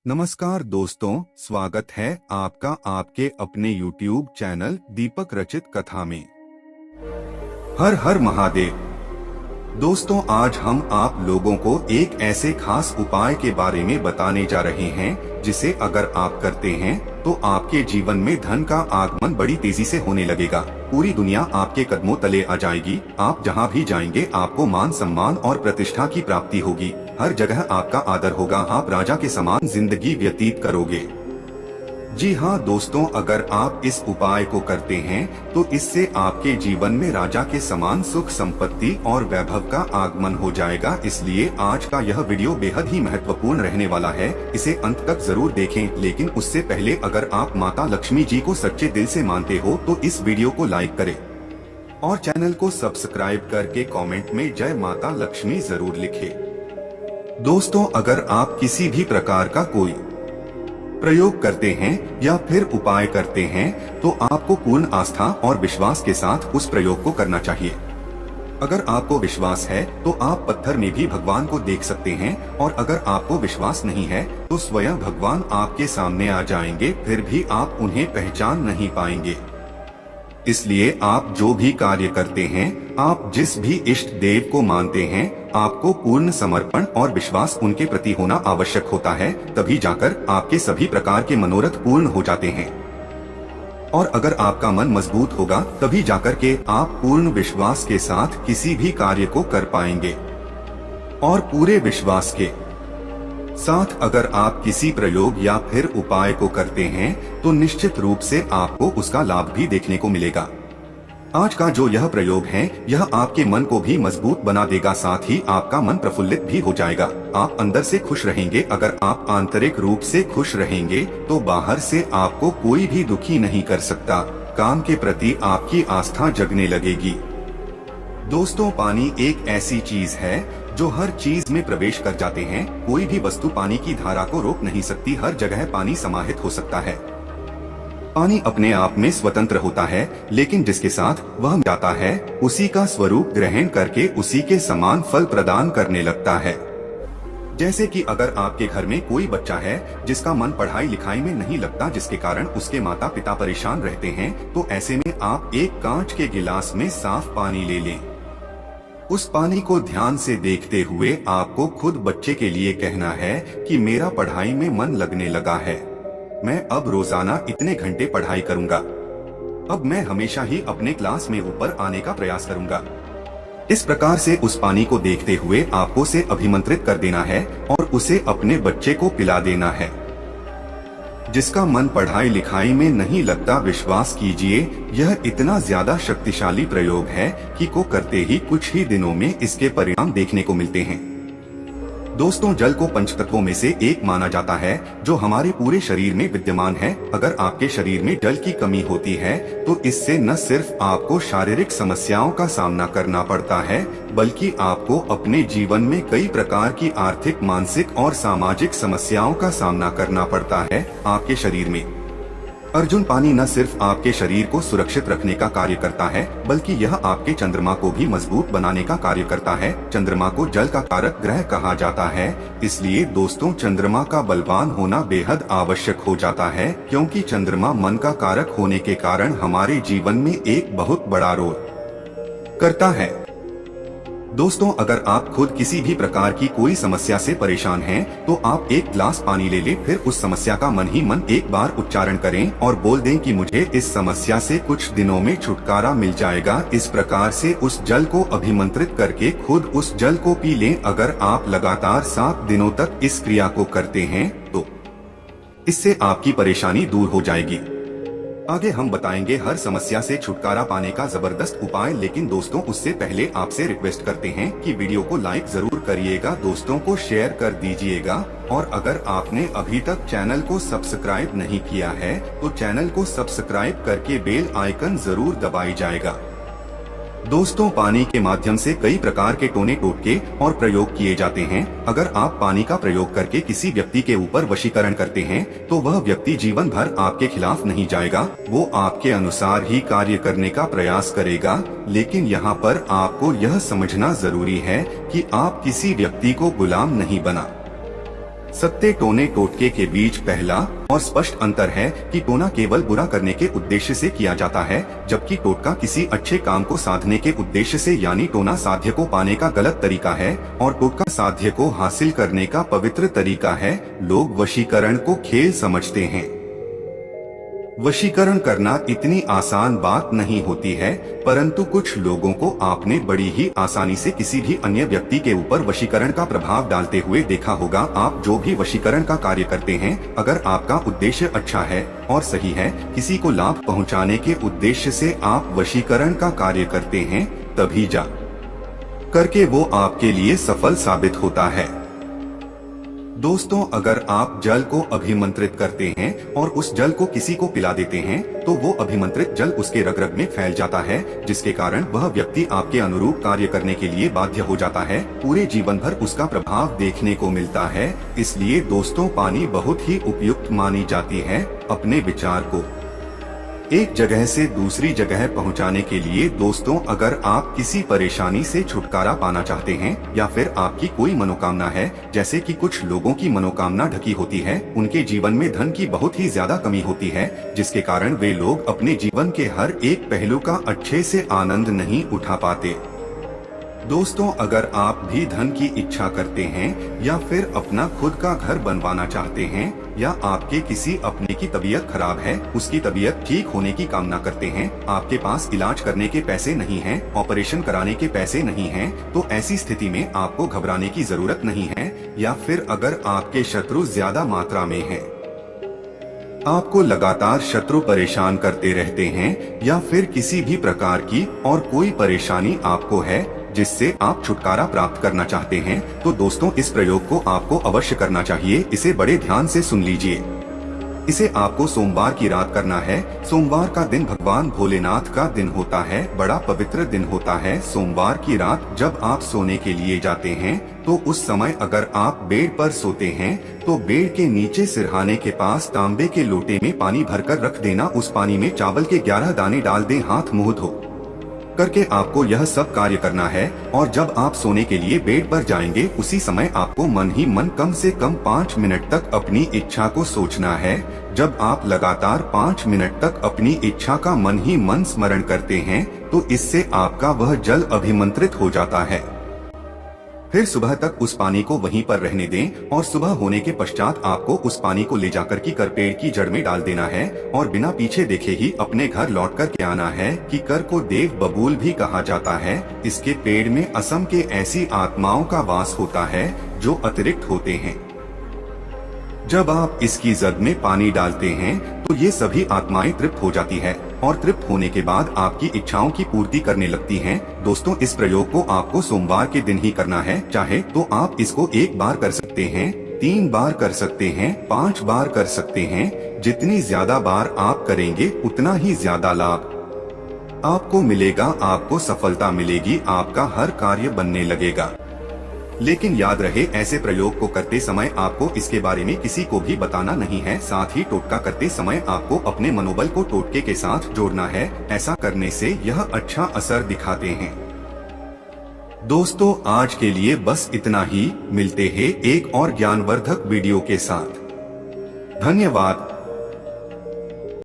नमस्कार दोस्तों, स्वागत है आपका आपके अपने YouTube चैनल दीपक रचित कथा में। हर हर महादेव। दोस्तों, आज हम आप लोगों को एक ऐसे खास उपाय के बारे में बताने जा रहे हैं जिसे अगर आप करते हैं तो आपके जीवन में धन का आगमन बड़ी तेजी से होने लगेगा। पूरी दुनिया आपके कदमों तले आ जाएगी। आप जहां भी जाएंगे आपको मान सम्मान और प्रतिष्ठा की प्राप्ति होगी। हर जगह आपका आदर होगा। आप राजा के समान जिंदगी व्यतीत करोगे। जी हाँ दोस्तों, अगर आप इस उपाय को करते हैं तो इससे आपके जीवन में राजा के समान सुख संपत्ति और वैभव का आगमन हो जाएगा। इसलिए आज का यह वीडियो बेहद ही महत्वपूर्ण रहने वाला है। इसे अंत तक जरूर देखें। लेकिन उससे पहले अगर आप माता लक्ष्मी जी को सच्चे दिल से मानते हो तो इस वीडियो को लाइक करें और चैनल को सब्सक्राइब करके कॉमेंट में जय माता लक्ष्मी जरूर लिखें। दोस्तों, अगर आप किसी भी प्रकार का कोई प्रयोग करते हैं या फिर उपाय करते हैं तो आपको पूर्ण आस्था और विश्वास के साथ उस प्रयोग को करना चाहिए। अगर आपको विश्वास है तो आप पत्थर में भी भगवान को देख सकते हैं, और अगर आपको विश्वास नहीं है तो स्वयं भगवान आपके सामने आ जाएंगे, फिर भी आप उन्हें पहचान नहीं पाएंगे। इसलिए आप जो भी कार्य करते हैं, आप जिस भी इष्ट देव को मानते हैं, आपको पूर्ण समर्पण और विश्वास उनके प्रति होना आवश्यक होता है। तभी जाकर आपके सभी प्रकार के मनोरथ पूर्ण हो जाते हैं। और अगर आपका मन मजबूत होगा तभी जाकर के आप पूर्ण विश्वास के साथ किसी भी कार्य को कर पाएंगे। और पूरे विश्वास के साथ अगर आप किसी प्रयोग या फिर उपाय को करते हैं तो निश्चित रूप से आपको उसका लाभ भी देखने को मिलेगा। आज का जो यह प्रयोग है यह आपके मन को भी मजबूत बना देगा, साथ ही आपका मन प्रफुल्लित भी हो जाएगा। आप अंदर से खुश रहेंगे। अगर आप आंतरिक रूप से खुश रहेंगे तो बाहर से आपको कोई भी दुखी नहीं कर सकता। काम के प्रति आपकी आस्था जगने लगेगी। दोस्तों, पानी एक ऐसी चीज है जो हर चीज में प्रवेश कर जाते हैं। कोई भी वस्तु पानी की धारा को रोक नहीं सकती। हर जगह पानी समाहित हो सकता है। पानी अपने आप में स्वतंत्र होता है, लेकिन जिसके साथ वह जाता है उसी का स्वरूप ग्रहण करके उसी के समान फल प्रदान करने लगता है। जैसे कि अगर आपके घर में कोई बच्चा है जिसका मन पढ़ाई लिखाई में नहीं लगता, जिसके कारण उसके माता पिता परेशान रहते हैं, तो ऐसे में आप एक कांच के गिलास में साफ पानी ले लें। उस पानी को ध्यान से देखते हुए आपको खुद बच्चे के लिए कहना है कि मेरा पढ़ाई में मन लगने लगा है। मैं अब रोजाना इतने घंटे पढ़ाई करूंगा। अब मैं हमेशा ही अपने क्लास में ऊपर आने का प्रयास करूंगा। इस प्रकार से उस पानी को देखते हुए आपको उसे अभिमंत्रित कर देना है और उसे अपने बच्चे को पिला देना है। जिसका मन पढ़ाई लिखाई में नहीं लगता, विश्वास कीजिए यह इतना ज्यादा शक्तिशाली प्रयोग है कि को करते ही कुछ ही दिनों में इसके परिणाम देखने को मिलते हैं। दोस्तों, जल को पंच तत्वों में से एक माना जाता है जो हमारे पूरे शरीर में विद्यमान है। अगर आपके शरीर में जल की कमी होती है तो इससे न सिर्फ आपको शारीरिक समस्याओं का सामना करना पड़ता है, बल्कि आपको अपने जीवन में कई प्रकार की आर्थिक, मानसिक और सामाजिक समस्याओं का सामना करना पड़ता है। आपके शरीर में अर्जुन पानी न सिर्फ आपके शरीर को सुरक्षित रखने का कार्य करता है, बल्कि यह आपके चंद्रमा को भी मजबूत बनाने का कार्य करता है। चंद्रमा को जल का कारक ग्रह कहा जाता है। इसलिए दोस्तों, चंद्रमा का बलवान होना बेहद आवश्यक हो जाता है, क्योंकि चंद्रमा मन का कारक होने के कारण हमारे जीवन में एक बहुत बड़ा रोल करता है। दोस्तों, अगर आप खुद किसी भी प्रकार की कोई समस्या से परेशान हैं, तो आप एक गिलास पानी ले लें, फिर उस समस्या का मन ही मन एक बार उच्चारण करें और बोल दें कि मुझे इस समस्या से कुछ दिनों में छुटकारा मिल जाएगा। इस प्रकार से उस जल को अभिमंत्रित करके खुद उस जल को पी लें। अगर आप लगातार 7 दिनों तक इस क्रिया को करते हैं तो इससे आपकी परेशानी दूर हो जाएगी। आगे हम बताएंगे हर समस्या से छुटकारा पाने का जबरदस्त उपाय, लेकिन दोस्तों उससे पहले आपसे रिक्वेस्ट करते हैं कि वीडियो को लाइक जरूर करिएगा, दोस्तों को शेयर कर दीजिएगा, और अगर आपने अभी तक चैनल को सब्सक्राइब नहीं किया है तो चैनल को सब्सक्राइब करके बेल आइकन जरूर दबाई जाएगा। दोस्तों, पानी के माध्यम से कई प्रकार के टोने टोटके और प्रयोग किए जाते हैं। अगर आप पानी का प्रयोग करके किसी व्यक्ति के ऊपर वशीकरण करते हैं तो वह व्यक्ति जीवन भर आपके खिलाफ नहीं जाएगा, वो आपके अनुसार ही कार्य करने का प्रयास करेगा। लेकिन यहाँ पर आपको यह समझना जरूरी है कि आप किसी व्यक्ति को गुलाम नहीं बना सत्य टोने टोटके के बीच पहला और स्पष्ट अंतर है कि टोना केवल बुरा करने के उद्देश्य से किया जाता है, जबकि टोटका किसी अच्छे काम को साधने के उद्देश्य से, यानी टोना साध्य को पाने का गलत तरीका है और टोटका साध्य को हासिल करने का पवित्र तरीका है। लोग वशीकरण को खेल समझते हैं। वशीकरण करना इतनी आसान बात नहीं होती है, परंतु कुछ लोगों को आपने बड़ी ही आसानी से किसी भी अन्य व्यक्ति के ऊपर वशीकरण का प्रभाव डालते हुए देखा होगा। आप जो भी वशीकरण का कार्य करते हैं, अगर आपका उद्देश्य अच्छा है और सही है, किसी को लाभ पहुंचाने के उद्देश्य से आप वशीकरण का कार्य करते हैं, तभी जा करके वो आपके लिए सफल साबित होता है। दोस्तों, अगर आप जल को अभिमंत्रित करते हैं और उस जल को किसी को पिला देते हैं, तो वो अभिमंत्रित जल उसके रग रग में फैल जाता है, जिसके कारण वह व्यक्ति आपके अनुरूप कार्य करने के लिए बाध्य हो जाता है। पूरे जीवन भर उसका प्रभाव देखने को मिलता है। इसलिए दोस्तों, पानी बहुत ही उपयुक्त मानी जाती है अपने विचार को एक जगह से दूसरी जगह पहुंचाने के लिए। दोस्तों, अगर आप किसी परेशानी से छुटकारा पाना चाहते हैं या फिर आपकी कोई मनोकामना है, जैसे कि कुछ लोगों की मनोकामना ढकी होती है, उनके जीवन में धन की बहुत ही ज्यादा कमी होती है, जिसके कारण वे लोग अपने जीवन के हर एक पहलू का अच्छे से आनंद नहीं उठा पाते। दोस्तों, अगर आप भी धन की इच्छा करते हैं या फिर अपना खुद का घर बनवाना चाहते हैं, या आपके किसी अपने की तबीयत खराब है, उसकी तबीयत ठीक होने की कामना करते हैं, आपके पास इलाज करने के पैसे नहीं हैं, ऑपरेशन कराने के पैसे नहीं हैं, तो ऐसी स्थिति में आपको घबराने की जरूरत नहीं है। या फिर अगर आपके शत्रु ज्यादा मात्रा में हैं, आपको लगातार शत्रु परेशान करते रहते हैं, या फिर किसी भी प्रकार की और कोई परेशानी आपको है जिससे आप छुटकारा प्राप्त करना चाहते हैं, तो दोस्तों, इस प्रयोग को आपको अवश्य करना चाहिए। इसे बड़े ध्यान से सुन लीजिए। इसे आपको सोमवार की रात करना है। सोमवार का दिन भगवान भोलेनाथ का दिन होता है, बड़ा पवित्र दिन होता है। सोमवार की रात जब आप सोने के लिए जाते हैं, तो उस समय अगर आप बेड पर सोते हैं, तो बेड के नीचे सिरहाने के पास तांबे के लोटे में पानी भरकर रख देना। उस पानी में चावल के 11 दाने डाल दें, हाथ मुंह धो करके आपको यह सब कार्य करना है। और जब आप सोने के लिए बेड पर जाएंगे, उसी समय आपको मन ही मन कम से कम 5 मिनट तक अपनी इच्छा को सोचना है। जब आप लगातार 5 मिनट तक अपनी इच्छा का मन ही मन स्मरण करते हैं, तो इससे आपका वह जल अभिमंत्रित हो जाता है। फिर सुबह तक उस पानी को वहीं पर रहने दें और सुबह होने के पश्चात आपको उस पानी को ले जाकर की कर पेड़ की जड़ में डाल देना है और बिना पीछे देखे ही अपने घर लौट कर के आना है। कि कर को देव बबूल भी कहा जाता है। इसके पेड़ में असम के ऐसी आत्माओं का वास होता है जो अतिरिक्त होते हैं। जब आप इसकी जद में पानी डालते हैं, तो ये सभी आत्माएं तृप्त हो जाती है और तृप्त होने के बाद आपकी इच्छाओं की पूर्ति करने लगती हैं। दोस्तों, इस प्रयोग को आपको सोमवार के दिन ही करना है। चाहे तो आप इसको 1 बार कर सकते हैं, 3 बार कर सकते हैं, 5 बार कर सकते हैं। जितनी ज्यादा बार आप करेंगे, उतना ही ज्यादा लाभ आपको मिलेगा, आपको सफलता मिलेगी, आपका हर कार्य बनने लगेगा। लेकिन याद रहे, ऐसे प्रयोग को करते समय आपको इसके बारे में किसी को भी बताना नहीं है। साथ ही टोटका करते समय आपको अपने मनोबल को टोटके के साथ जोड़ना है। ऐसा करने से यह अच्छा असर दिखाते हैं। दोस्तों, आज के लिए बस इतना ही। मिलते हैं एक और ज्ञानवर्धक वीडियो के साथ। धन्यवाद।